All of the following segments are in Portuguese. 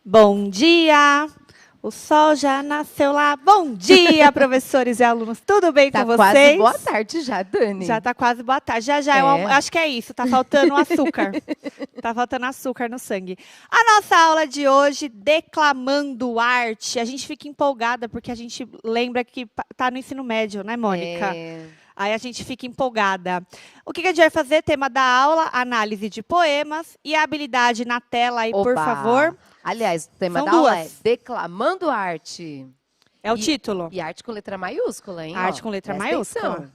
Bom dia! O sol já nasceu lá. Bom dia, professores e alunos. Tudo bem com vocês? Quase boa tarde já, Dani. Já tá quase boa tarde. Já, acho que é isso. Tá faltando açúcar. Tá faltando açúcar no sangue. A nossa aula de hoje, declamando arte. A gente fica empolgada porque a gente lembra que tá no ensino médio, né, Mônica? Aí a gente fica empolgada. O que a gente vai fazer? Tema da aula, análise de poemas e a habilidade na tela aí, por favor. Aliás, o tema São da aula é duas. Declamando arte. É o título. E arte com letra maiúscula, hein? Arte com letra Presta maiúscula. atenção.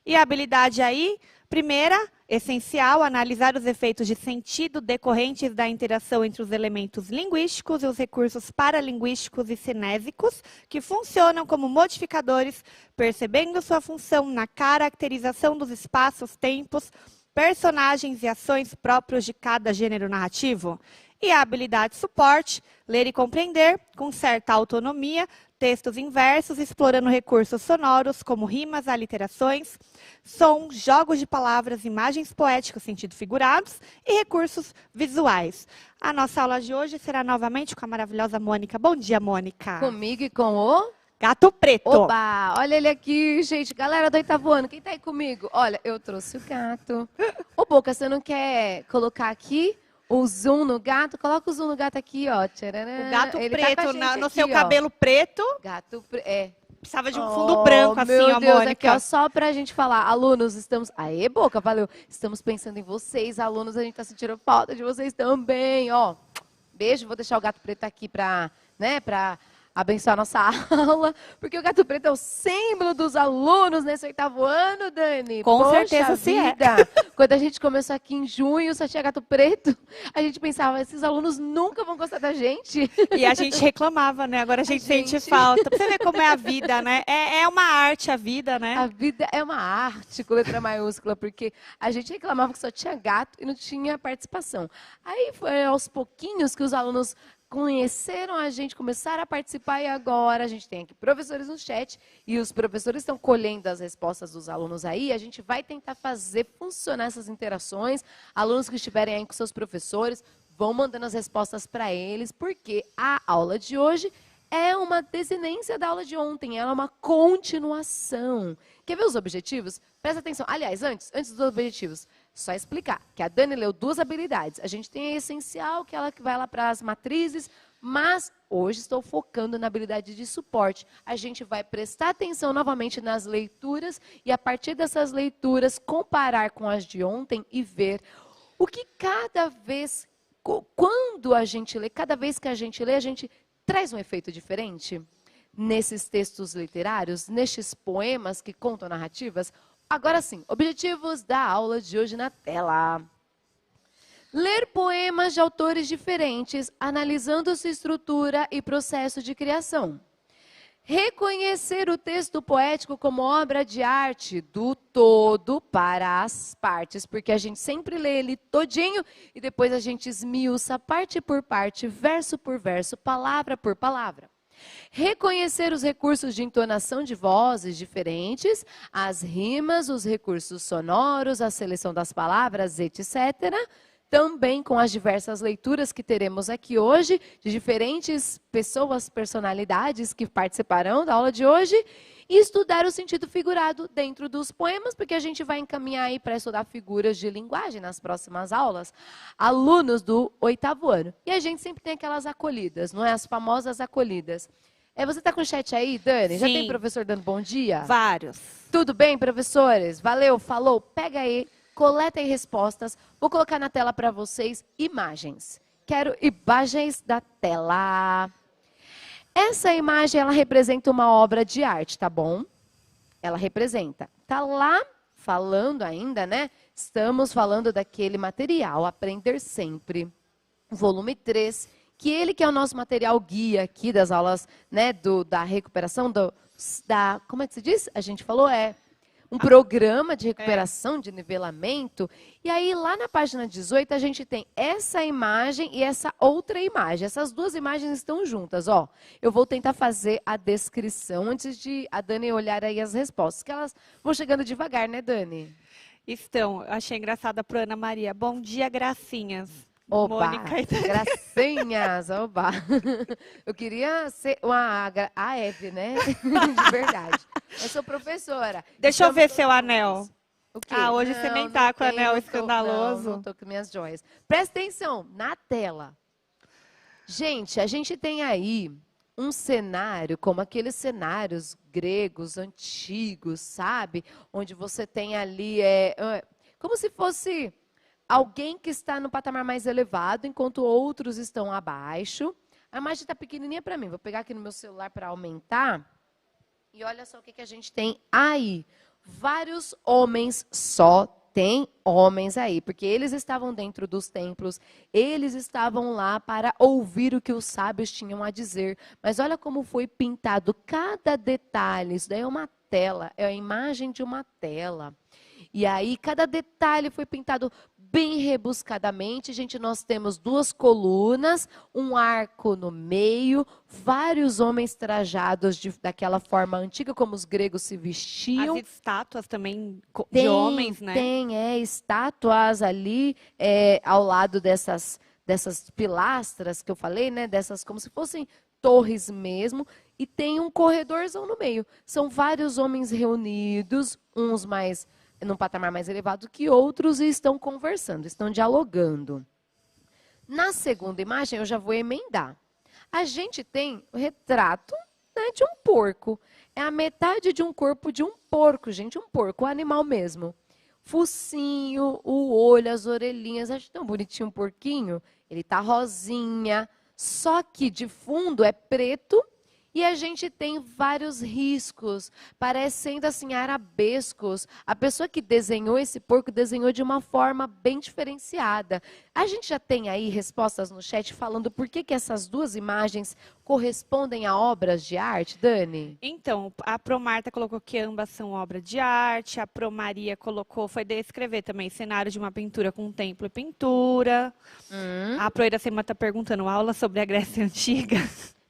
E a habilidade aí, primeira, essencial, analisar os efeitos de sentido decorrentes da interação entre os elementos linguísticos e os recursos paralinguísticos e cinésicos, que funcionam como modificadores, percebendo sua função na caracterização dos espaços, tempos, personagens e ações próprios de cada gênero narrativo. E a habilidade suporte, ler e compreender, com certa autonomia, textos inversos, explorando recursos sonoros, como rimas, aliterações, som, jogos de palavras, imagens poéticas, sentido figurados e recursos visuais. A nossa aula de hoje será novamente com a maravilhosa Mônica. Bom dia, Mônica. Comigo e com o... Gato Preto. Oba! Olha ele aqui, gente. Galera do oitavo ano, quem tá aí comigo? Olha, eu trouxe o gato. Ô, Boca, você não quer colocar aqui o zoom no gato? Coloca o zoom no gato aqui, ó. Tcharam. O gato Ele preto, tá com a gente no aqui, seu ó. cabelo preto. Gato Precisava de um fundo branco, assim, meu ó, Deus, Mônica. aqui, ó, só pra gente falar. Alunos, estamos... Aê, Boca, valeu. Estamos pensando em vocês, alunos. A gente tá sentindo falta de vocês também, ó. Beijo, vou deixar o gato preto aqui pra, né, pra abençoar a nossa aula, porque o gato preto é o símbolo dos alunos nesse oitavo ano, Dani. Com Poxa certeza, sim, é. vida. Quando a gente começou aqui em junho, só tinha gato preto, a gente pensava, esses alunos nunca vão gostar da gente. E a gente reclamava, né? Agora a gente sente falta. Pra você ver como é a vida, né? É uma arte a vida, né? A vida é uma arte com letra maiúscula, porque a gente reclamava que só tinha gato e não tinha participação. Aí foi aos pouquinhos que os alunos conheceram a gente, começaram a participar e agora a gente tem aqui professores no chat e os professores estão colhendo as respostas dos alunos aí. A gente vai tentar fazer funcionar essas interações. Alunos que estiverem aí com seus professores vão mandando as respostas para eles, porque a aula de hoje é uma desinência da aula de ontem, ela é uma continuação. Quer ver os objetivos? Presta atenção. Aliás, antes dos objetivos, só explicar que a Dani leu duas habilidades. A gente tem a essencial, que ela vai lá para as matrizes, mas hoje estou focando na habilidade de suporte. A gente vai prestar atenção novamente nas leituras e, a partir dessas leituras, comparar com as de ontem e ver o que cada vez, quando a gente lê, cada vez que a gente lê, a gente traz um efeito diferente nesses textos literários, nestes poemas que contam narrativas. Agora sim, objetivos da aula de hoje na tela. Ler poemas de autores diferentes, analisando sua estrutura e processo de criação. Reconhecer o texto poético como obra de arte, do todo para as partes, porque a gente sempre lê ele todinho e depois a gente esmiuça parte por parte, verso por verso, palavra por palavra. Reconhecer os recursos de entonação de vozes diferentes, as rimas, os recursos sonoros, a seleção das palavras, etc. Também com as diversas leituras que teremos aqui hoje, de diferentes pessoas, personalidades que participarão da aula de hoje, e estudar o sentido figurado dentro dos poemas, porque a gente vai encaminhar aí para estudar figuras de linguagem nas próximas aulas, alunos do oitavo ano. E a gente sempre tem aquelas acolhidas, não é? As famosas acolhidas. Você está com o chat aí, Dani? Sim. Já tem professor dando bom dia? Vários. Tudo bem, professores? Valeu, falou. Pega aí, coleta aí respostas. Vou colocar na tela para vocês imagens. Quero imagens da tela. Essa imagem, ela representa uma obra de arte, tá bom? Ela representa. Tá lá falando ainda, né? Estamos falando daquele material, Aprender Sempre, volume 3, que ele que é o nosso material guia aqui das aulas, né, da recuperação, como é que se diz? A gente falou, um programa de recuperação, de nivelamento. E aí, lá na página 18, a gente tem essa imagem e essa outra imagem. Essas duas imagens estão juntas, ó. Eu vou tentar fazer a descrição antes de a Dani olhar aí as respostas, que elas vão chegando devagar, né, Dani? Achei engraçada para Ana Maria. Bom dia, gracinhas. Oba, Mônica e Daniel. gracinhas, oba. Eu queria ser a Eve, né? De verdade. Eu sou professora. Deixa eu Estamos ver seu todos anel. juntos. O quê? Ah, hoje você nem tá com o anel escandaloso. Não tô com minhas joias. Presta atenção, na tela. Gente, a gente tem aí um cenário, como aqueles cenários gregos antigos, sabe? Onde você tem ali, como se fosse alguém que está no patamar mais elevado, enquanto outros estão abaixo. A imagem está pequenininha para mim. Vou pegar aqui no meu celular para aumentar. E olha só o que a gente tem aí. Vários homens, só tem homens aí, porque eles estavam dentro dos templos, eles estavam lá para ouvir o que os sábios tinham a dizer. Mas olha como foi pintado cada detalhe. Isso daí é uma tela, é a imagem de uma tela. E aí, cada detalhe foi pintado bem rebuscadamente. Gente, nós temos 2 colunas, um arco no meio, vários homens trajados daquela forma antiga, como os gregos se vestiam. As estátuas também de homens, né? Tem estátuas ali ao lado dessas pilastras que eu falei, né? Dessas como se fossem torres mesmo. E tem um corredorzão no meio. São vários homens reunidos, uns mais num patamar mais elevado que outros, e estão conversando, estão dialogando. Na segunda imagem, eu já vou emendar. A gente tem o retrato, né, de um porco. É a metade de um corpo de um porco, gente, um porco, um animal mesmo. Focinho, o olho, as orelhinhas, acho tão bonitinho um porquinho. Ele tá rosinha, só que de fundo é preto. E a gente tem vários riscos, parecendo assim arabescos. A pessoa que desenhou esse porco desenhou de uma forma bem diferenciada. A gente já tem aí respostas no chat falando por que essas 2 imagens correspondem a obras de arte, Dani? Então, a Pro Marta colocou que ambas são obra de arte, a Pro Maria colocou, foi descrever também, cenário de uma pintura com templo e pintura. A Pro Iracema está perguntando, aula sobre a Grécia Antiga?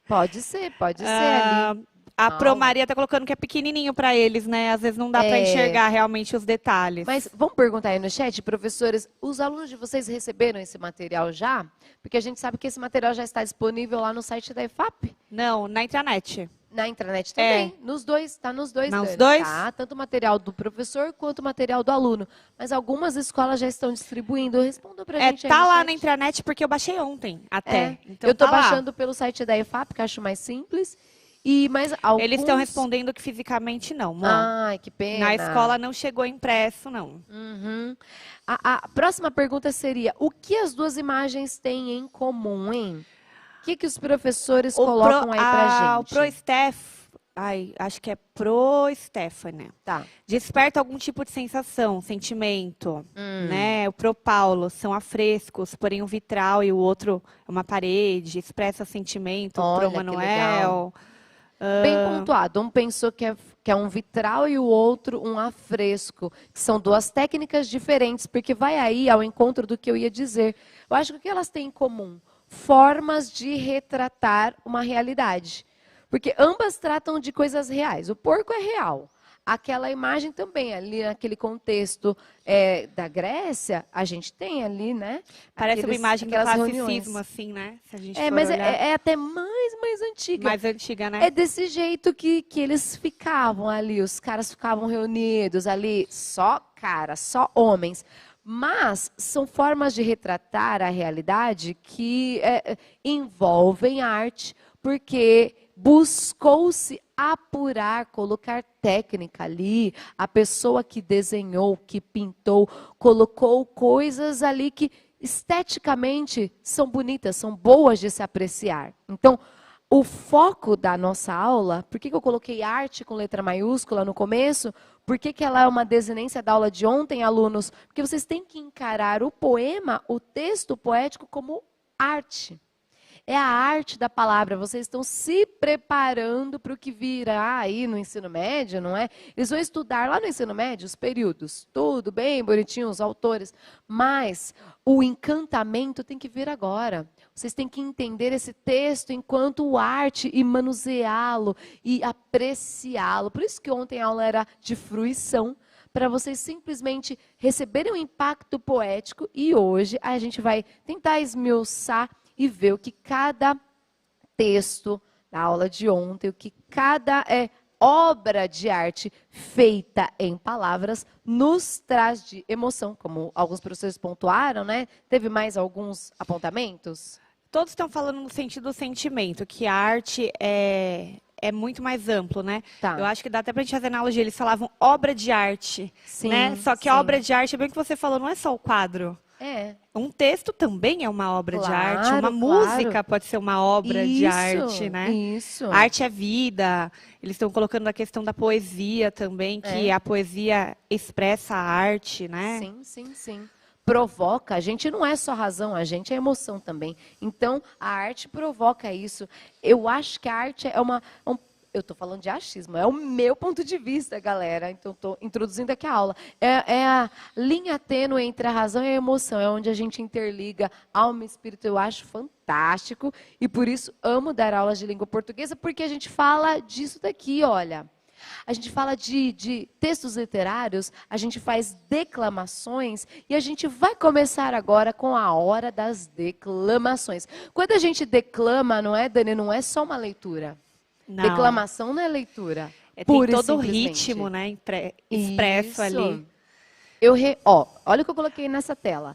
Pode ser ali. A Pro Maria está colocando que é pequenininho para eles, né? Às vezes não dá para enxergar realmente os detalhes. Mas vamos perguntar aí no chat, professores, os alunos de vocês receberam esse material já? Porque a gente sabe que esse material já está disponível lá no site da EFAP. Não, na intranet. Na intranet também, nos dois, está nos dois. Nos dois? Tá? Tanto o material do professor quanto o material do aluno. Mas algumas escolas já estão distribuindo. Responda pra gente aí Tá no lá chat. na intranet porque eu baixei ontem até. Então eu estou tá lá. baixando pelo site da EFAP, que eu acho mais simples. Mas alguns... Eles estão respondendo que fisicamente não, Mo. Ai, que pena. Na escola não chegou impresso, não. A próxima pergunta seria, o que as 2 imagens têm em comum, hein? O que os professores colocam aí pra gente? O acho que é Pro Stephanie. Tá. Desperta algum tipo de sensação, sentimento, né? O Pro Paulo são afrescos, porém um vitral e o outro é uma parede, expressa sentimento. Olha, Pro que Manuel. Bem pontuado. Um pensou que é um vitral e o outro um afresco. Que são 2 técnicas diferentes, porque vai aí ao encontro do que eu ia dizer. Eu acho que o que elas têm em comum? Formas de retratar uma realidade. Porque ambas tratam de coisas reais. O porco é real. Aquela imagem também, ali naquele contexto da Grécia, a gente tem ali, né? Parece uma imagem do classicismo, reuniões. assim, né? Se a gente for Mas olhar. é até mais antiga. Mais antiga, né? É desse jeito que eles ficavam ali, os caras ficavam reunidos ali, só homens. Mas são formas de retratar a realidade que envolvem arte, porque buscou-se apurar, colocar técnica ali. A pessoa que desenhou, que pintou, colocou coisas ali que esteticamente são bonitas, são boas de se apreciar. Então, o foco da nossa aula, por que eu coloquei arte com letra maiúscula no começo? Por que ela é uma desinência da aula de ontem, alunos? Porque vocês têm que encarar o poema, o texto poético, como arte. É a arte da palavra. Vocês estão se preparando para o que virá aí no ensino médio, não é? Eles vão estudar lá no ensino médio os períodos. Tudo bem, bonitinho, os autores. Mas o encantamento tem que vir agora. Vocês têm que entender esse texto enquanto arte e manuseá-lo e apreciá-lo. Por isso que ontem a aula era de fruição, para vocês simplesmente receberem um impacto poético. E hoje a gente vai tentar esmiuçar e ver o que cada texto da aula de ontem, o que cada obra de arte feita em palavras nos traz de emoção, como alguns professores pontuaram, né? Teve mais alguns apontamentos? Todos estão falando no sentido do sentimento, que a arte é muito mais amplo, né? Tá. Eu acho que dá até pra gente fazer analogia. Eles falavam obra de arte, Sim, né? Só que sim. a obra de arte, é bem o que você falou, não é só o quadro. É. Um texto também é uma obra de arte, Claro, uma música pode ser uma obra de Isso, arte, né? Isso. Arte é vida. Eles estão colocando a questão da poesia também, que a poesia expressa a arte, né? Sim, sim, sim. Provoca, a gente não é só razão, a gente é emoção também. Então, a arte provoca isso. Eu acho que a arte é eu estou falando de achismo, é o meu ponto de vista, galera. Então, estou introduzindo aqui a aula. É a linha tênue entre a razão e a emoção, é onde a gente interliga alma e espírito. Eu acho fantástico e, por isso, amo dar aulas de língua portuguesa, porque a gente fala disso daqui, olha. A gente fala de textos literários, a gente faz declamações e a gente vai começar agora com a hora das declamações. Quando a gente declama, não é, Dani? Não é só uma leitura. Não. Declamação não é leitura. Tem Pura e todo o simplesmente. ritmo, né? Expresso Isso. ali. Olha o que eu coloquei nessa tela.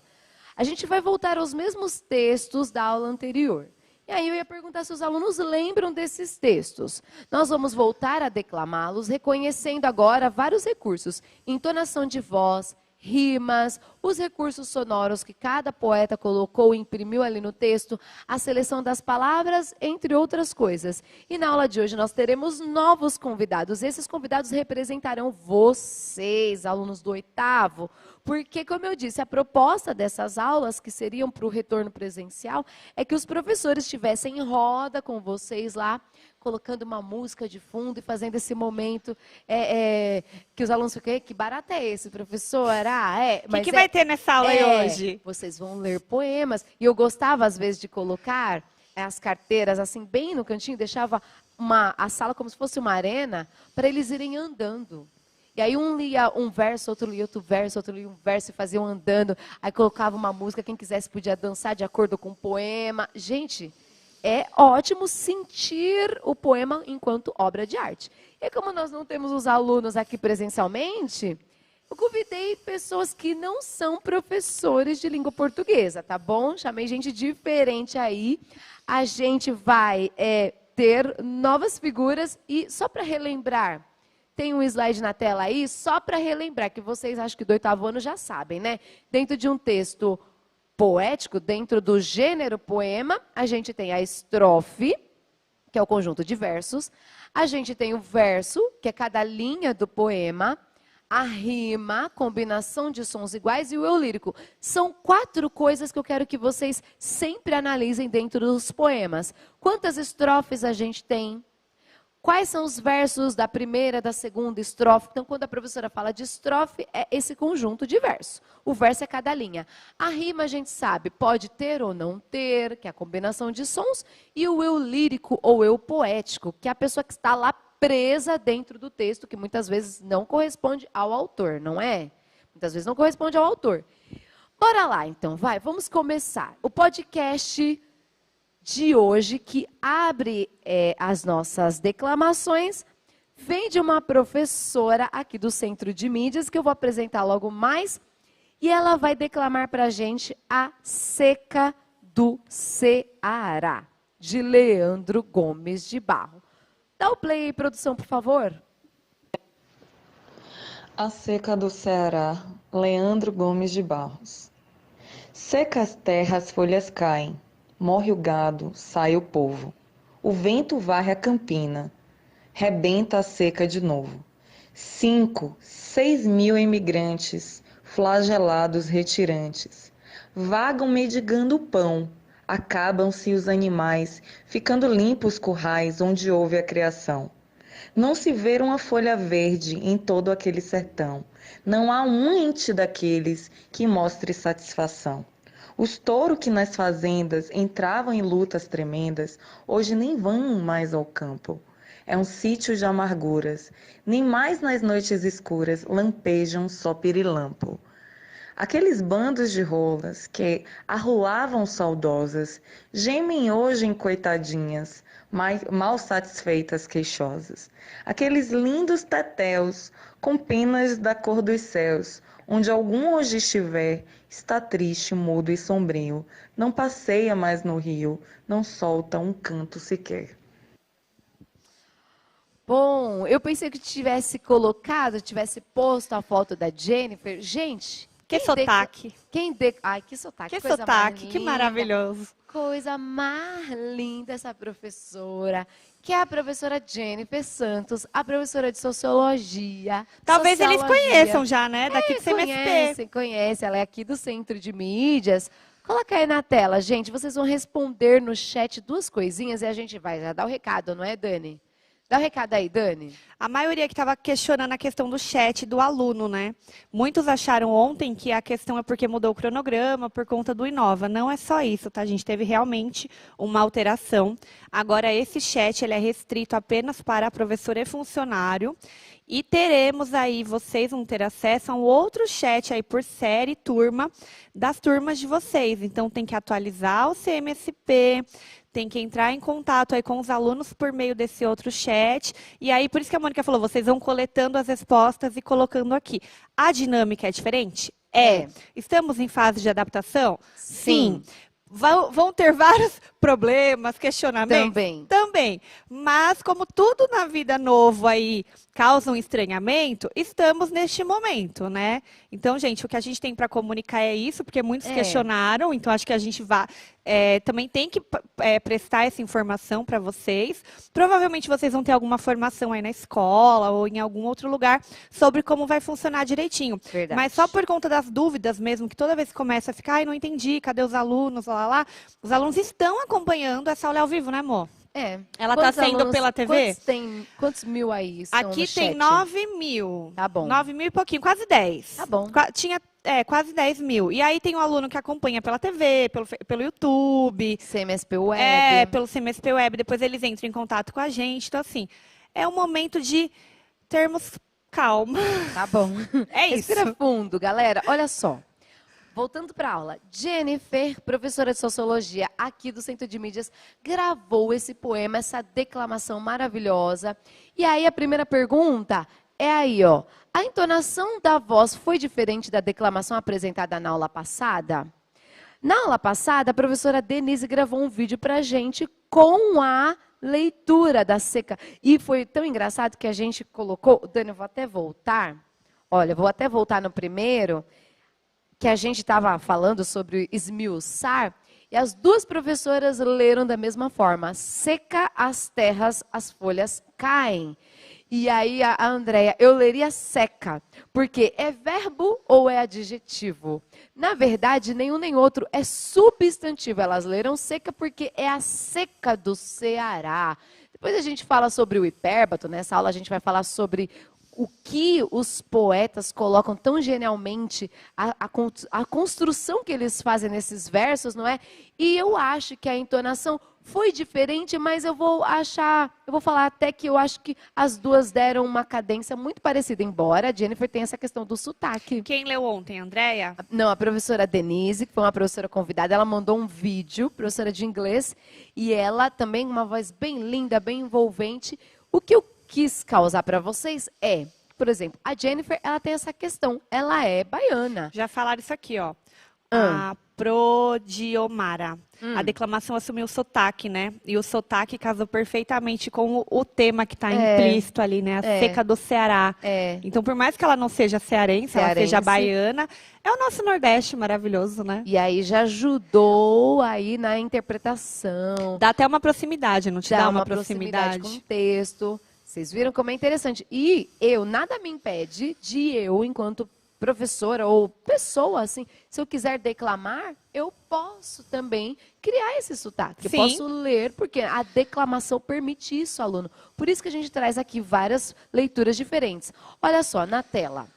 A gente vai voltar aos mesmos textos da aula anterior. E aí eu ia perguntar se os alunos lembram desses textos. Nós vamos voltar a declamá-los, reconhecendo agora vários recursos. Entonação de voz, rimas, os recursos sonoros que cada poeta colocou e imprimiu ali no texto, a seleção das palavras, entre outras coisas. E na aula de hoje nós teremos novos convidados. Esses convidados representarão vocês, alunos do 8º, porque, como eu disse, a proposta dessas aulas, que seriam para o retorno presencial, é que os professores estivessem em roda com vocês lá, colocando uma música de fundo e fazendo esse momento que os alunos ficam, que barato é esse, professora? O que vai ter nessa aula aí hoje? Vocês vão ler poemas. E eu gostava, às vezes, de colocar as carteiras assim, bem no cantinho, deixava a sala como se fosse uma arena, para eles irem andando. E aí um lia um verso, outro lia outro verso, outro lia um verso e faziam andando. Aí colocava uma música, quem quisesse podia dançar de acordo com o poema. Gente, é ótimo sentir o poema enquanto obra de arte. E como nós não temos os alunos aqui presencialmente, eu convidei pessoas que não são professores de língua portuguesa, tá bom? Chamei gente diferente aí. A gente vai ter novas figuras e só para relembrar, tem um slide na tela aí, só para relembrar, que vocês acho que do 8º ano já sabem, né? Dentro de um texto poético, dentro do gênero poema, a gente tem a estrofe, que é o conjunto de versos, a gente tem o verso, que é cada linha do poema, a rima, combinação de sons iguais e o eu lírico. São 4 coisas que eu quero que vocês sempre analisem dentro dos poemas. Quantas estrofes a gente tem? Quais são os versos da primeira, da segunda estrofe? Então, quando a professora fala de estrofe, é esse conjunto de versos. O verso é cada linha. A rima, a gente sabe, pode ter ou não ter, que é a combinação de sons. E o eu lírico ou eu poético, que é a pessoa que está lá presa dentro do texto, que muitas vezes não corresponde ao autor, não é? Muitas vezes não corresponde ao autor. Bora lá, então, vamos começar. O podcast de hoje, que abre as nossas declamações, vem de uma professora aqui do Centro de Mídias, que eu vou apresentar logo mais, e ela vai declamar para a gente A Seca do Ceará, de Leandro Gomes de Barro. Dá o play aí, produção, por favor. A Seca do Ceará, Leandro Gomes de Barros. Seca as terras, as folhas caem. Morre o gado, sai o povo. O vento varre a campina, rebenta a seca de novo. 5, 6 mil imigrantes, flagelados retirantes, vagam mendigando o pão, acabam-se os animais, ficando limpos os currais onde houve a criação. Não se vê uma folha verde em todo aquele sertão, não há um ente daqueles que mostre satisfação. Os touros que nas fazendas entravam em lutas tremendas, hoje nem vão mais ao campo. é um sítio de amarguras. Nem mais nas noites escuras lampejam só pirilampo. Aqueles bandos de rolas que arrulavam saudosas gemem hoje em coitadinhas, mal satisfeitas queixosas. Aqueles lindos tetéus com penas da cor dos céus, onde algum hoje estiver, está triste, mudo e sombrio, não passeia mais no rio, não solta um canto sequer. Bom, eu pensei que tivesse posto a foto da Jennifer. Gente, Que sotaque. Ai, que sotaque. Que coisa sotaque, mais que linda. maravilhoso. Coisa mais linda essa professora, que é a professora Jennifer Santos, a professora de Sociologia. Talvez eles Sociologia. conheçam já, né? Daqui do CMSP. Conhece. Ela é aqui do Centro de Mídias. Coloca aí na tela, gente. Vocês vão responder no chat 2 coisinhas e a gente vai já dar o recado, não é, Dani? Dá o recado aí, Dani. A maioria que estava questionando a questão do chat do aluno, né? Muitos acharam ontem que a questão é porque mudou o cronograma por conta do Inova. Não é só isso, tá? A gente teve realmente uma alteração. Agora, esse chat ele é restrito apenas para professor e funcionário. E teremos aí, vocês vão ter acesso a um outro chat aí por série, turma, das turmas de vocês. Então, tem que atualizar o CMSP, tem que entrar em contato aí com os alunos por meio desse outro chat. E aí, por isso que a Mônica falou, vocês vão coletando as respostas e colocando aqui. A dinâmica é diferente? É. Estamos em fase de adaptação? Sim. Vão ter vários problemas, questionamentos? Também. Mas, como tudo na vida novo aí causa um estranhamento, estamos neste momento, né? Então, gente, o que a gente tem para comunicar é isso, porque muitos questionaram, então acho que a gente também tem que prestar essa informação para vocês. Provavelmente vocês vão ter alguma formação aí na escola ou em algum outro lugar sobre como vai funcionar direitinho. Verdade. Mas só por conta das dúvidas mesmo, que toda vez que começa a ficar, ai, não entendi, cadê os alunos, os alunos estão acompanhando essa aula ao vivo, né, amor? Ela está sendo pela TV? Quantos mil aí são Aqui no tem chat? 9 mil. Tá bom. 9 mil e pouquinho, quase 10. Tá bom. Tinha quase 10 mil. E aí tem um aluno que acompanha pela TV, pelo YouTube. CMSP Web. Pelo CMSP Web. Depois eles entram em contato com a gente. Então, assim, é um momento de termos calma. Tá bom. É isso. Respira fundo, galera. Olha só. Voltando para a aula, Jennifer, professora de Sociologia aqui do Centro de Mídias, gravou esse poema, essa declamação maravilhosa. E aí a primeira pergunta é aí, ó. A entonação da voz foi diferente da declamação apresentada na aula passada? Na aula passada, a professora Denise gravou um vídeo para a gente com a leitura da seca. E foi tão engraçado que a gente colocou... Dani, eu vou até voltar. Olha, vou até voltar no primeiro... que a gente estava falando sobre esmiuçar, e as duas professoras leram da mesma forma. Seca as terras, as folhas caem. E aí a Andréia, eu leria seca, porque é verbo ou é adjetivo? Na verdade, nenhum nem outro é substantivo. Elas leram seca porque é a seca do Ceará. Depois a gente fala sobre o hipérbato, nessa aula a gente vai falar sobre o que os poetas colocam tão genialmente, a construção que eles fazem nesses versos, não é? E eu acho que a entonação foi diferente, mas eu vou falar até que eu acho que as duas deram uma cadência muito parecida, embora a Jennifer tenha essa questão do sotaque. Quem leu ontem, Andréia? Não, a professora Denise, que foi uma professora convidada, ela mandou um vídeo, professora de inglês, e ela também, uma voz bem linda, bem envolvente. O que eu quis causar para vocês é, por exemplo, a Jennifer, ela tem essa questão, ela é baiana. Já falaram isso aqui, ó. A Prodiomara. A declamação assumiu o sotaque, né? E o sotaque casou perfeitamente com o tema que está implícito ali, né? A seca do Ceará. Então, por mais que ela não seja cearense, ela seja baiana, é o nosso Nordeste maravilhoso, né? E aí já ajudou aí na interpretação. Dá até uma proximidade, não te dá uma proximidade? Com o texto. Vocês viram como é interessante. E nada me impede de enquanto professora ou pessoa, assim, se eu quiser declamar, eu posso também criar esse sotaque. Eu posso ler, porque a declamação permite isso, aluno. Por isso que a gente traz aqui várias leituras diferentes. Olha só, na tela.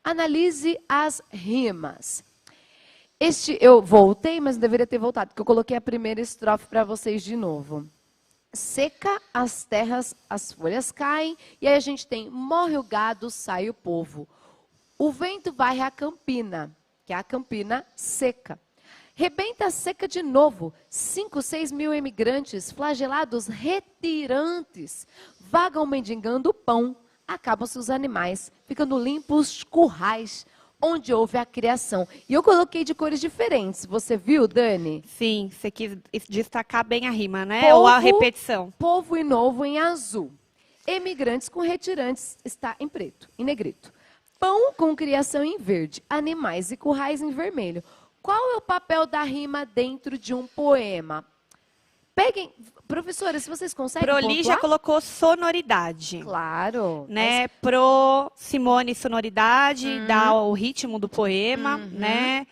Analise as rimas. Eu voltei, mas deveria ter voltado, porque eu coloquei a primeira estrofe para vocês de novo. seca as terras, as folhas caem. E aí a gente tem morre o gado, sai o povo. O vento varre a campina, que é a campina seca. Rebenta a seca de novo. 5, 6 mil imigrantes, flagelados, retirantes, vagam mendigando o pão. Acabam-se os animais, ficando limpos currais, onde houve a criação. E eu coloquei de cores diferentes. Você viu, Dani? Sim, você quis destacar bem a rima, né? Povo, Ou a repetição. Povo e novo em azul. Emigrantes com retirantes está em preto, em negrito. Pão com criação em verde. Animais e currais em vermelho. Qual é o papel da rima dentro de um poema? Peguem, professora, se vocês conseguem Proli já pontuar? colocou sonoridade. Claro. Né? Pro Simone, sonoridade, dá o ritmo do poema, né?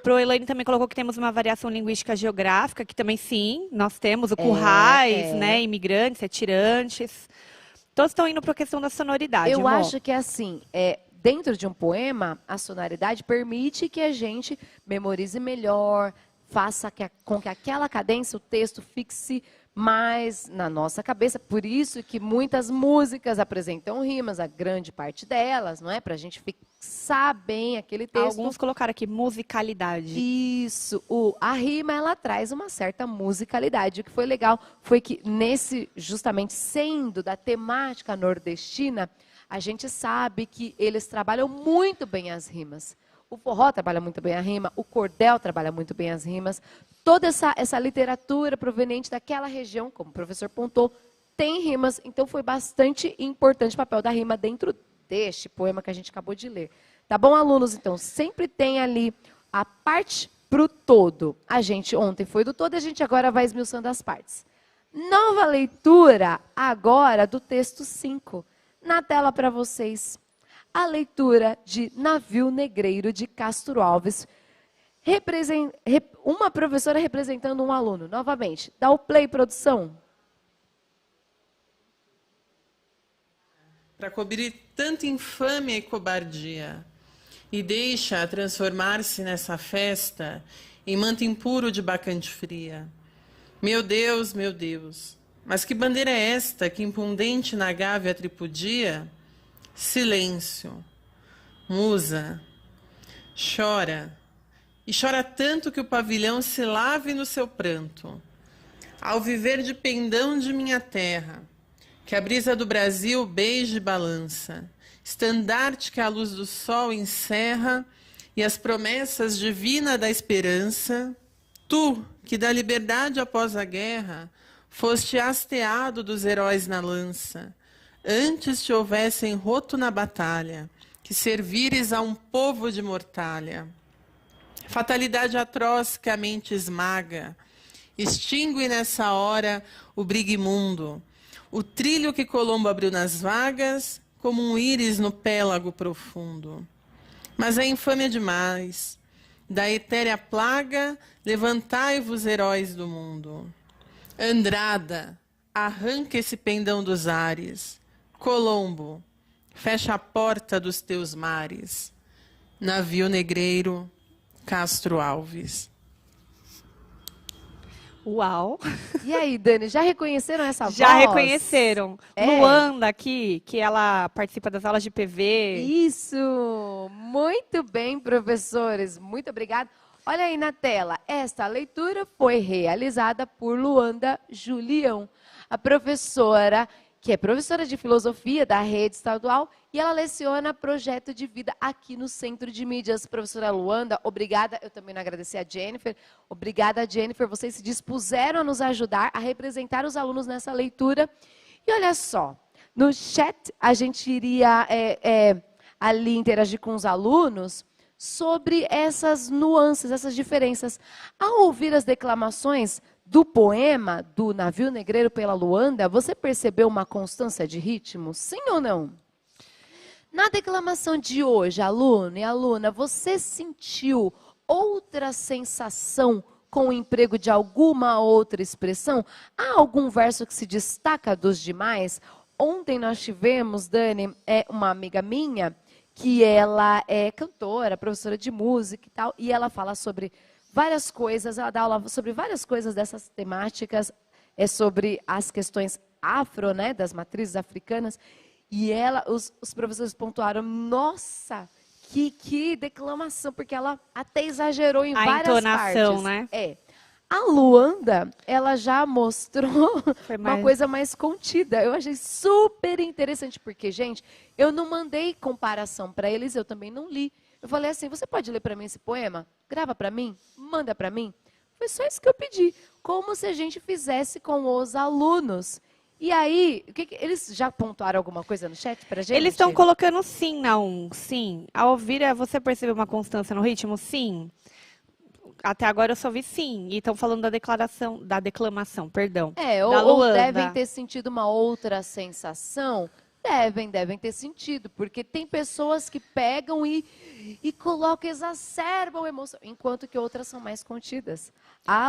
Pro Elaine também colocou que temos uma variação linguística geográfica, que também sim, nós temos o currais, né? Imigrantes, retirantes. Todos estão indo para a questão da sonoridade. Eu amor. acho que é assim, dentro de um poema, a sonoridade permite que a gente memorize melhor, faça com que aquela cadência, o texto, fixe mais na nossa cabeça. Por isso que muitas músicas apresentam rimas, a grande parte delas, não é? Para a gente fixar bem aquele texto. Alguns colocaram aqui musicalidade. Isso, a rima ela traz uma certa musicalidade. O que foi legal foi que justamente sendo da temática nordestina, a gente sabe que eles trabalham muito bem as rimas. O forró trabalha muito bem a rima, o cordel trabalha muito bem as rimas. Toda essa literatura proveniente daquela região, como o professor pontou, tem rimas. Então foi bastante importante o papel da rima dentro deste poema que a gente acabou de ler. Tá bom, alunos? Então, sempre tem ali a parte pro todo. A gente ontem foi do todo, a gente agora vai esmiuçando as partes. Nova leitura agora do texto 5. Na tela para vocês. A leitura de Navio Negreiro de Castro Alves. Uma professora representando um aluno. Novamente, dá o play, produção. Para cobrir tanta infâmia e cobardia, e deixa transformar-se nessa festa em manto impuro de bacante fria. Meu Deus, mas que bandeira é esta que impundente na gávea tripudia? Silêncio. Musa. Chora. E chora tanto que o pavilhão se lave no seu pranto. Ao viver de pendão de minha terra, que a brisa do Brasil beije e balança, estandarte que a luz do sol encerra e as promessas divinas da esperança, tu, que da liberdade após a guerra, foste hasteado dos heróis na lança, antes te houvessem roto na batalha, que servires a um povo de mortalha. Fatalidade atroz que a mente esmaga, extingue nessa hora o brigue imundo, o trilho que Colombo abriu nas vagas, como um íris no pélago profundo. Mas é infâmia demais. Da etérea plaga, levantai-vos, heróis do mundo. Andrada, arranca esse pendão dos ares. Colombo, fecha a porta dos teus mares. Navio negreiro, Castro Alves. Uau! E aí, Dani, já reconheceram essa voz? Já reconheceram. É. Luanda aqui, que ela participa das aulas de PV. Isso! Muito bem, professores. Muito obrigada. Olha aí na tela. Esta leitura foi realizada por Luanda Julião, a professora, que é professora de filosofia da rede estadual, e ela leciona projeto de vida aqui no Centro de Mídias. Professora Luanda, obrigada. Eu também não agradeci a Jennifer. Obrigada, Jennifer. Vocês se dispuseram a nos ajudar a representar os alunos nessa leitura. E olha só, no chat a gente iria ali interagir com os alunos sobre essas nuances, essas diferenças. Ao ouvir as declamações do poema do Navio Negreiro pela Luanda, você percebeu uma constância de ritmo? Sim ou não? Na declamação de hoje, aluno e aluna, você sentiu outra sensação com o emprego de alguma outra expressão? Há algum verso que se destaca dos demais? Ontem nós tivemos, Dani, uma amiga minha, que ela é cantora, professora de música e tal, e ela fala sobre várias coisas, ela dá aula sobre várias coisas dessas temáticas é sobre as questões afro, né, das matrizes africanas. E os professores pontuaram, nossa, que declamação, porque ela até exagerou em várias entonação, partes. né? É. A Luanda, ela já mostrou Foi uma mais- coisa mais contida. Eu achei super interessante, porque, gente, eu não mandei comparação para eles, eu também não li. Eu falei assim, você pode ler para mim esse poema? Grava para mim? Manda para mim? Foi só isso que eu pedi. Como se a gente fizesse com os alunos. E aí, eles já pontuaram alguma coisa no chat pra gente? Eles estão colocando sim na sim. Ao ouvir, você percebeu uma constância no ritmo? Sim. Até agora eu só vi sim. E estão falando da declamação, perdão. É, da ou Luanda. devem ter sentido uma outra sensação. Devem ter sentido, porque tem pessoas que pegam e colocam, exacerbam a emoção, enquanto que outras são mais contidas.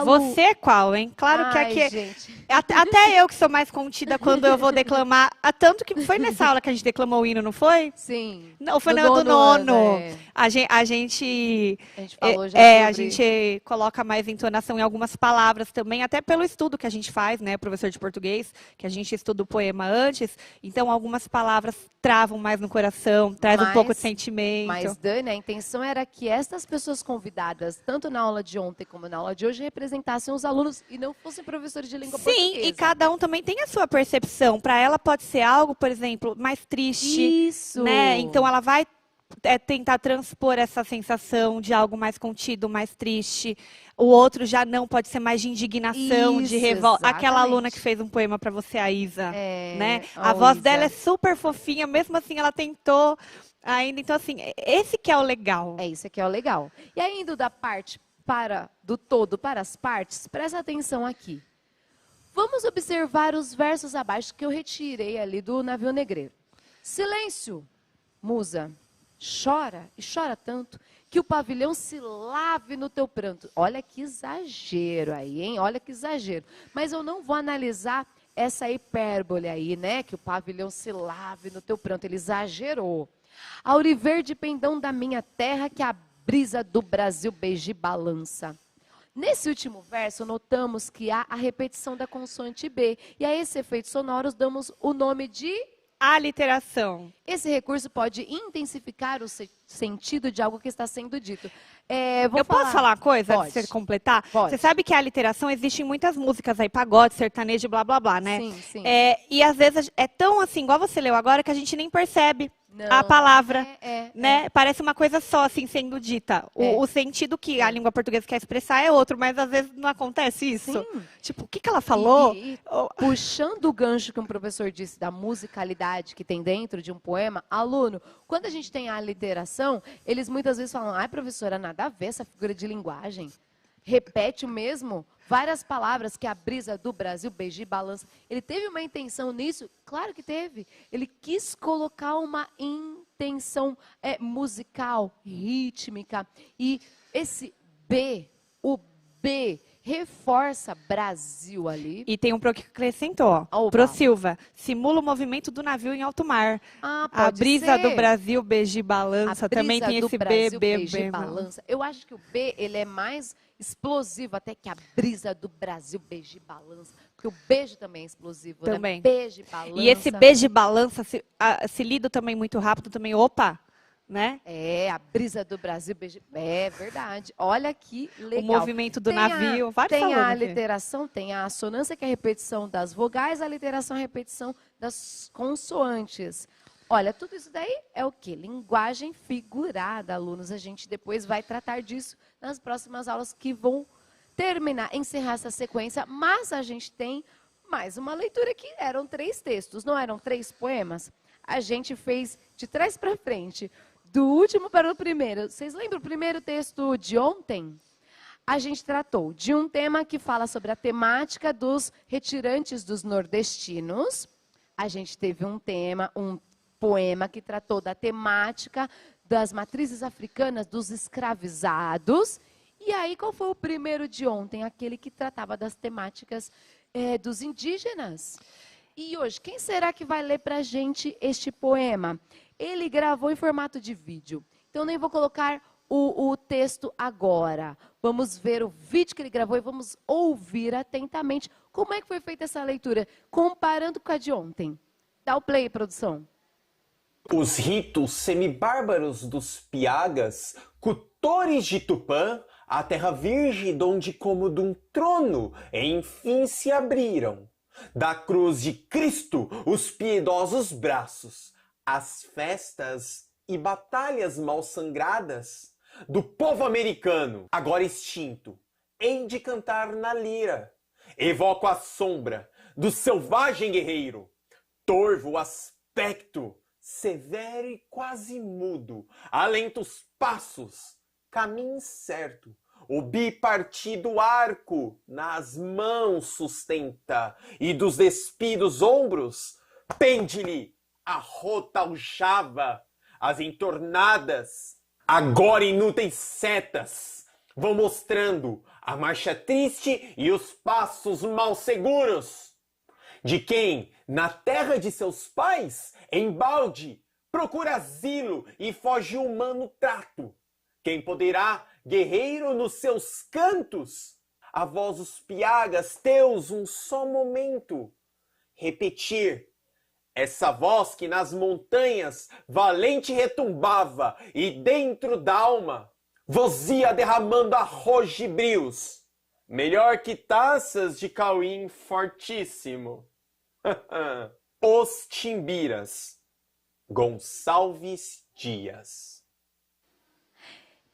Você é qual, hein? Claro que Ai, aqui. gente. Até eu que sou mais contida quando eu vou declamar. Tanto que foi nessa aula que a gente declamou o hino, não foi? Sim. Não, foi Do do nono. é. A gente A gente falou já a sobre... gente coloca mais entonação em algumas palavras também, até pelo estudo que a gente faz, né, professor de português, que a gente estuda o poema antes, então algumas palavras travam mais no coração, traz um pouco de sentimento. Mas, Dani, a intenção era que estas pessoas convidadas, tanto na aula de ontem como na aula de hoje, representassem os alunos e não fossem professores de língua portuguesa. Sim, e cada um também tem a sua percepção. Para ela pode ser algo, por exemplo, mais triste, Isso. né? Então ela vai tentar transpor essa sensação de algo mais contido, mais triste. O outro já não, pode ser mais de indignação, de Isso, revolta. Aquela exatamente. aluna que fez um poema para você, a Isa, né? a A voz Isa. dela é super fofinha, mesmo assim ela tentou ainda. Então, assim, esse que é o legal. É isso que é o legal. E aí, indo da parte do todo para as partes, presta atenção aqui. Vamos observar os versos abaixo que eu retirei ali do Navio Negreiro. Silêncio, musa, chora e chora tanto que o pavilhão se lave no teu pranto. Olha que exagero aí, hein? Olha que exagero. Mas eu não vou analisar essa hipérbole aí, né? Que o pavilhão se lave no teu pranto. Ele exagerou. Auriverde pendão da minha terra que a brisa do Brasil beije e balança. Nesse último verso, notamos que há a repetição da consoante B. E a esse efeito sonoro damos o nome de... Aliteração. Esse recurso pode intensificar o sentido de algo que está sendo dito. Posso falar uma coisa, Pode. antes de você completar? Pode. Você sabe que a aliteração existe em muitas músicas aí, pagode, sertanejo, blá, blá, blá, né? Sim, sim. E às vezes é tão assim, igual você leu agora, que a gente nem percebe Não, a palavra, é. né? Parece uma coisa só, assim, sendo dita. O sentido que a língua portuguesa quer expressar é outro, mas às vezes não acontece isso. Sim. Tipo, o que ela falou? Puxando o gancho que um professor disse da musicalidade que tem dentro de um poema, aluno, quando a gente tem a aliteração, eles muitas vezes falam, ai, professora, nada a ver essa figura de linguagem. Repete o mesmo, várias palavras que a brisa do Brasil beije e balança. Ele teve uma intenção nisso? Claro que teve. Ele quis colocar uma intenção musical, rítmica. E esse B, o B, reforça Brasil ali. E tem um pro que acrescentou, ó. Opa. Pro Silva, simula o movimento do navio em alto mar. Ah, A pode brisa ser. do Brasil beije e balança. A Também brisa tem do esse Brasil B, beije e B. balança. Eu acho que o B, ele é mais explosivo até que a brisa do Brasil beije e balança. Porque o beijo também é explosivo, Também. né? Beijo e balança. E esse beijo e balança, se lido também muito rápido, também, opa, né? A brisa do Brasil beije... É verdade. Olha que legal. O movimento do Tem navio, vários Tem a falando aqui. aliteração, tem a assonância, que é a repetição das vogais, a aliteração é a repetição das consoantes. Olha, tudo isso daí é o quê? Linguagem figurada, alunos. A gente depois vai tratar disso nas próximas aulas que vão encerrar essa sequência. Mas a gente tem mais uma leitura que eram 3 textos, não eram 3 poemas? A gente fez de trás para frente, do último para o primeiro. Vocês lembram o primeiro texto de ontem? A gente tratou de um tema que fala sobre a temática dos retirantes dos nordestinos. A gente teve um poema que tratou da temática das matrizes africanas, dos escravizados. E aí, qual foi o primeiro de ontem? Aquele que tratava das temáticas dos indígenas. E hoje, quem será que vai ler para a gente este poema? Ele gravou em formato de vídeo. Então, nem vou colocar o texto agora. Vamos ver o vídeo que ele gravou e vamos ouvir atentamente Como é que foi feita essa leitura? Comparando com a de ontem. Dá o play, produção. Os ritos semibárbaros dos Piagas, cultores de Tupã, a terra virgem donde como de um trono, enfim se abriram. Da cruz de Cristo, os piedosos braços, as festas e batalhas mal sangradas do povo americano, agora extinto, hei de cantar na lira. Evoco a sombra do selvagem guerreiro, torvo aspecto, severo e quase mudo, alenta os passos, caminho certo, o bipartido arco nas mãos sustenta, e dos despidos ombros pende-lhe a rota aljava, as entornadas, agora inúteis setas, vão mostrando a marcha triste e os passos mal seguros de quem, na terra de seus pais, embalde, procura asilo e foge humano trato. Quem poderá, guerreiro nos seus cantos, a voz os piagas teus um só momento, repetir essa voz que nas montanhas valente retumbava e dentro da alma vos ia derramando arrojibrios, melhor que taças de cauim fortíssimo. Os Timbiras, Gonçalves Dias.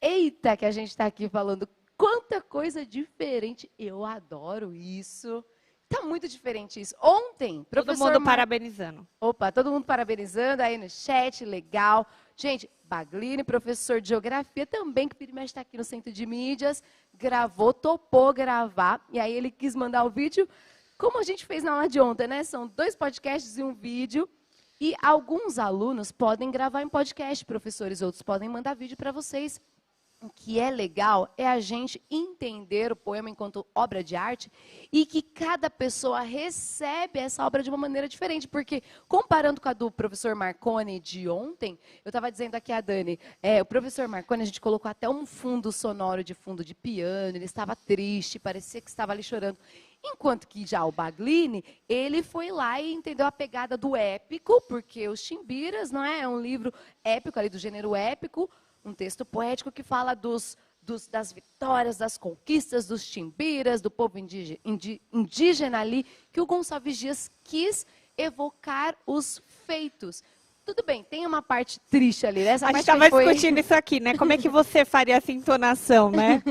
Eita, que a gente está aqui falando quanta coisa diferente. Eu adoro isso. Tá muito diferente isso. Ontem, Todo professor mundo parabenizando. Opa, todo mundo parabenizando aí no chat, legal. Gente, Baglini, professor de geografia também, que primeiro está aqui no Centro de Mídias, gravou, topou gravar, e aí ele quis mandar o vídeo, como a gente fez na aula de ontem, né? São 2 podcasts e um vídeo, e alguns alunos podem gravar em podcast, professores, outros podem mandar vídeo para vocês. O que é legal é a gente entender o poema enquanto obra de arte e que cada pessoa recebe essa obra de uma maneira diferente. Porque, comparando com a do professor Marconi de ontem, eu estava dizendo aqui a Dani, o professor Marconi, a gente colocou até um fundo sonoro de fundo de piano, ele estava triste, parecia que estava ali chorando. Enquanto que já o Baglini, ele foi lá e entendeu a pegada do épico, porque Os Timbiras, não é? É um livro épico ali do gênero épico, um texto poético que fala das vitórias, das conquistas dos timbiras, do povo indígena ali, que o Gonçalves Dias quis evocar os feitos. Tudo bem, tem uma parte triste ali, né? Essa A gente parte estava foi... discutindo isso aqui, né? Como é que você faria essa entonação, né?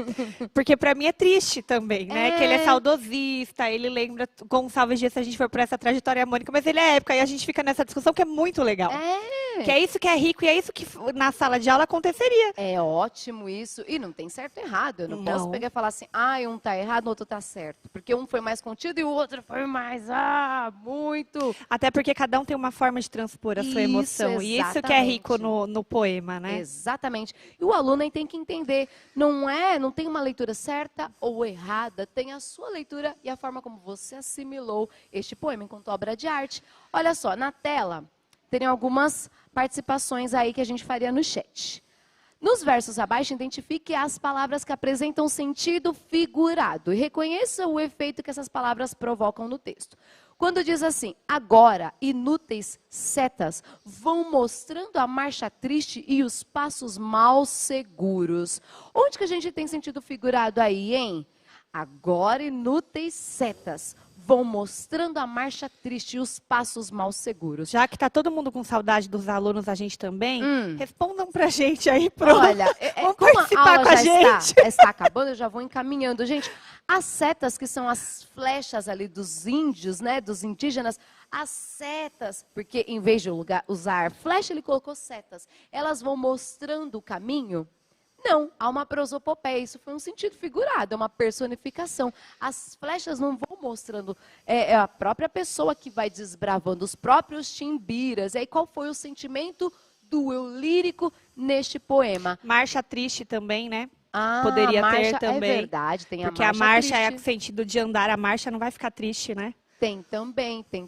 Porque para mim é triste também, né? Que ele é saudosista, ele lembra Gonçalves Dias, se a gente for por essa trajetória harmônica, mas ele é época, e a gente fica nessa discussão que é muito legal. Que é isso que é rico e é isso que na sala de aula aconteceria. É ótimo isso. E não tem certo e errado. Eu não posso pegar e falar assim, um tá errado, o outro tá certo. Porque um foi mais contido e o outro foi mais, muito. Até porque cada um tem uma forma de transpor a sua emoção. E isso que é rico no poema, né? Exatamente. E o aluno aí tem que entender, não tem uma leitura certa ou errada, tem a sua leitura e a forma como você assimilou este poema enquanto obra de arte. Olha só, na tela, tem algumas participações aí que a gente faria no chat. Nos versos abaixo, identifique as palavras que apresentam sentido figurado e reconheça o efeito que essas palavras provocam no texto. Quando diz assim, agora, inúteis setas vão mostrando a marcha triste e os passos mal seguros. Onde que a gente tem sentido figurado aí, hein? Agora, inúteis setas vão mostrando a marcha triste e os passos mal seguros. Já que está todo mundo com saudade dos alunos, a gente também, respondam pra gente aí. Olha, vamos como participar a aula com a já gente. está acabando, eu já vou encaminhando. Gente, as setas, que são as flechas ali dos índios, né, dos indígenas, as setas, porque em vez de usar flecha, ele colocou setas. Elas vão mostrando o caminho. Não, há uma prosopopeia, isso foi um sentido figurado, é uma personificação. As flechas não vão mostrando, é a própria pessoa que vai desbravando, os próprios timbiras. E aí qual foi o sentimento do eu lírico neste poema? Marcha triste também, né? Poderia ter também. É verdade, tem a porque marcha a marcha triste. é o sentido de andar, a marcha não vai ficar triste, né? Tem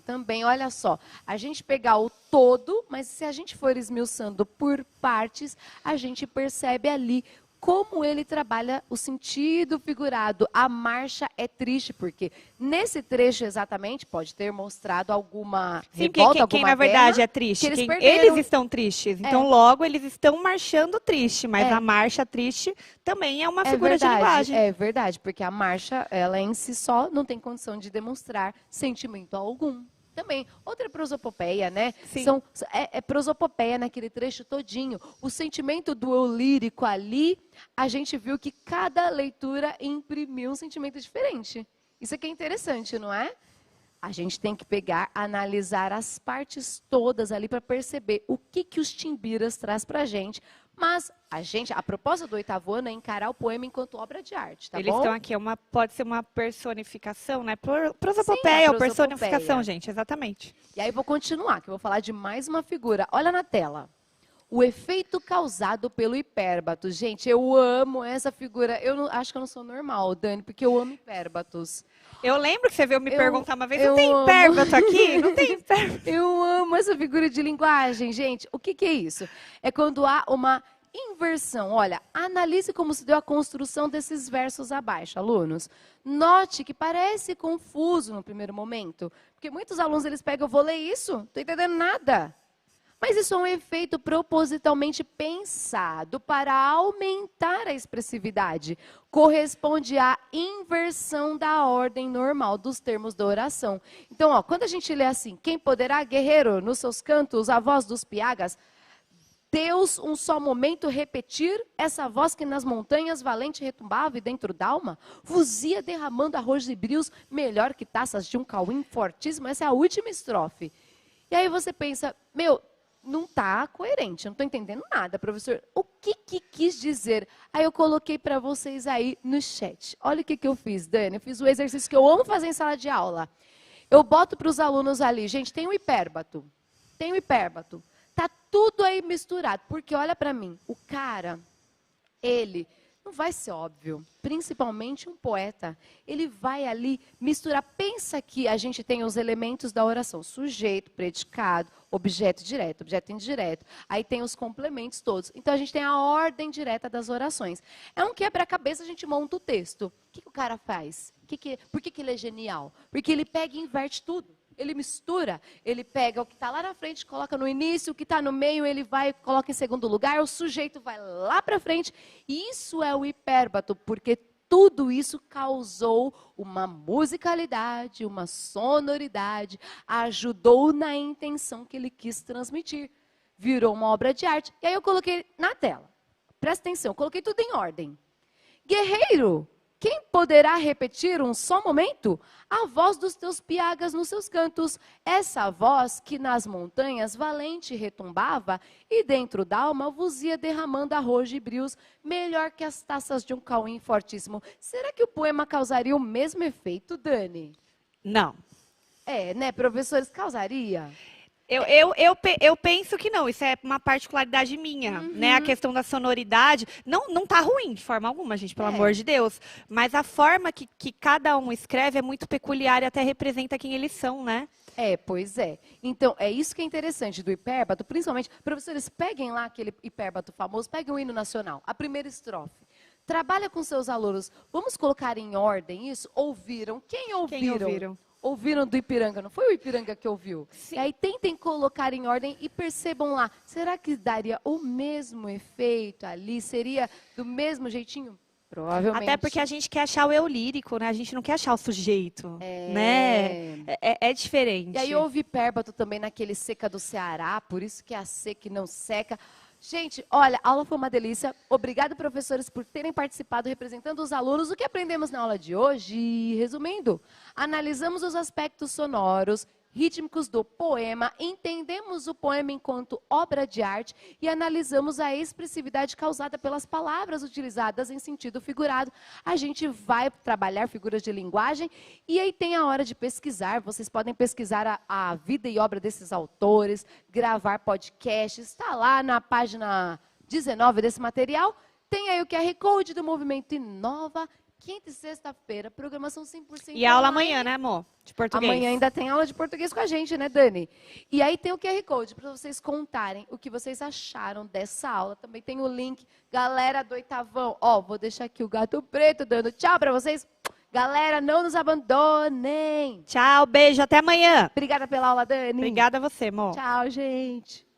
também. Olha só, a gente pegar o todo, mas se a gente for esmiuçando por partes, a gente percebe ali como ele trabalha o sentido figurado. A marcha é triste, porque nesse trecho exatamente pode ter mostrado alguma Sim, revolta, quem alguma na verdade guerra, é triste. que eles Quem- perderam. eles estão tristes. Então, logo, eles estão marchando triste. Mas É. a marcha triste também é uma É figura de verdade, linguagem. é verdade, porque a marcha, ela em si só não tem condição de demonstrar sentimento algum. Também, outra prosopopeia, né? Sim. É prosopopeia naquele trecho todinho. O sentimento do eu lírico ali, a gente viu que cada leitura imprimiu um sentimento diferente. Isso aqui é interessante, não é? A gente tem que pegar, analisar as partes todas ali para perceber o que os timbiras traz para a gente. Mas a proposta do 8º ano é encarar o poema enquanto obra de arte, tá Eles bom? estão aqui, pode ser uma personificação, né? Prosopopeia, Sim, a ou personificação, prosopopeia. gente, exatamente. E aí eu vou continuar, que eu vou falar de mais uma figura. Olha na tela. O efeito causado pelo hipérbato. Gente, eu amo essa figura. Acho que eu não sou normal, Dani, porque eu amo hipérbatos. Eu lembro que você veio me perguntar uma vez, eu não tem amo. hipérbato aqui? Não tem hipérbato. Eu amo essa figura de linguagem, gente. O que é isso? É quando há uma inversão. Olha, analise como se deu a construção desses versos abaixo, alunos. Note que parece confuso no primeiro momento, porque muitos alunos eles pegam, eu vou ler isso, não estou entendendo nada. Mas isso é um efeito propositalmente pensado para aumentar a expressividade. Corresponde à inversão da ordem normal dos termos da oração. Então, ó, quando a gente lê assim, quem poderá, guerreiro, nos seus cantos, a voz dos piagas, Deus, um só momento, repetir essa voz que nas montanhas valente retumbava e dentro d'alma, vos ia derramando arroz e brios, melhor que taças de um cauim fortíssimo. Essa é a última estrofe. E aí você pensa, meu, não está coerente, eu não estou entendendo nada, professor. O que quis dizer? Aí eu coloquei para vocês aí no chat. Olha o que eu fiz, Dani. Eu fiz o exercício que eu amo fazer em sala de aula. Eu boto para os alunos ali, gente, tem o hipérbato. Tem o hipérbato. Tá tudo aí misturado, porque olha para mim, o cara, ele não vai ser óbvio, principalmente um poeta. Ele vai ali misturar, pensa que a gente tem os elementos da oração, sujeito, predicado, objeto direto, objeto indireto. Aí tem os complementos todos. Então a gente tem a ordem direta das orações. É um quebra-cabeça, a gente monta o texto. O que o cara faz? Por que ele é genial? Porque ele pega e inverte tudo. Ele mistura, ele pega o que está lá na frente, coloca no início, o que está no meio, ele vai, coloca em segundo lugar, o sujeito vai lá para frente. Isso é o hipérbato, porque tudo isso causou uma musicalidade, uma sonoridade, ajudou na intenção que ele quis transmitir. Virou uma obra de arte. E aí eu coloquei na tela. Presta atenção, coloquei tudo em ordem. Guerreiro, quem poderá repetir um só momento? A voz dos teus piagas nos seus cantos. Essa voz que nas montanhas valente retumbava e dentro d'alma vos ia derramando arroz e brios, melhor que as taças de um cauim fortíssimo. Será que o poema causaria o mesmo efeito, Dani? Não. É, né, professores, causaria? Eu penso que não, isso é uma particularidade minha, né? A questão da sonoridade, não tá ruim de forma alguma, gente, pelo amor de Deus. Mas a forma que cada um escreve é muito peculiar e até representa quem eles são, né? É, pois é. Então, é isso que é interessante do hipérbato, principalmente, professores, peguem lá aquele hipérbato famoso, peguem o hino nacional, a primeira estrofe. Trabalha com seus alunos, vamos colocar em ordem isso? Ouviram? Quem ouviram? Quem ouviram? Ouviram do Ipiranga, não foi o Ipiranga que ouviu? Sim. E aí tentem colocar em ordem e percebam lá, será que daria o mesmo efeito ali? Seria do mesmo jeitinho? Provavelmente. Até porque a gente quer achar o eu lírico, né? A gente não quer achar o sujeito, né? É diferente. E aí houve hipérbato também naquele seca do Ceará, por isso que é a seca e não seca. Gente, olha, a aula foi uma delícia. Obrigado, professores, por terem participado representando os alunos. O que aprendemos na aula de hoje? Resumindo, analisamos os aspectos sonoros, rítmicos do poema, entendemos o poema enquanto obra de arte e analisamos a expressividade causada pelas palavras utilizadas em sentido figurado. A gente vai trabalhar figuras de linguagem e aí tem a hora de pesquisar. Vocês podem pesquisar a vida e obra desses autores, gravar podcasts, está lá na página 19 desse material. Tem aí o QR Code do movimento Inova. quinta e sexta-feira, programação 100% E aula online. amanhã, né, amor? De português. Amanhã ainda tem aula de português com a gente, né, Dani? E aí tem o QR Code para vocês contarem o que vocês acharam dessa aula. Também tem o link. Galera do oitavão, ó, vou deixar aqui o gato preto dando tchau para vocês. Galera, não nos abandonem. Tchau, beijo, até amanhã. Obrigada pela aula, Dani. Obrigada a você, amor. Tchau, gente.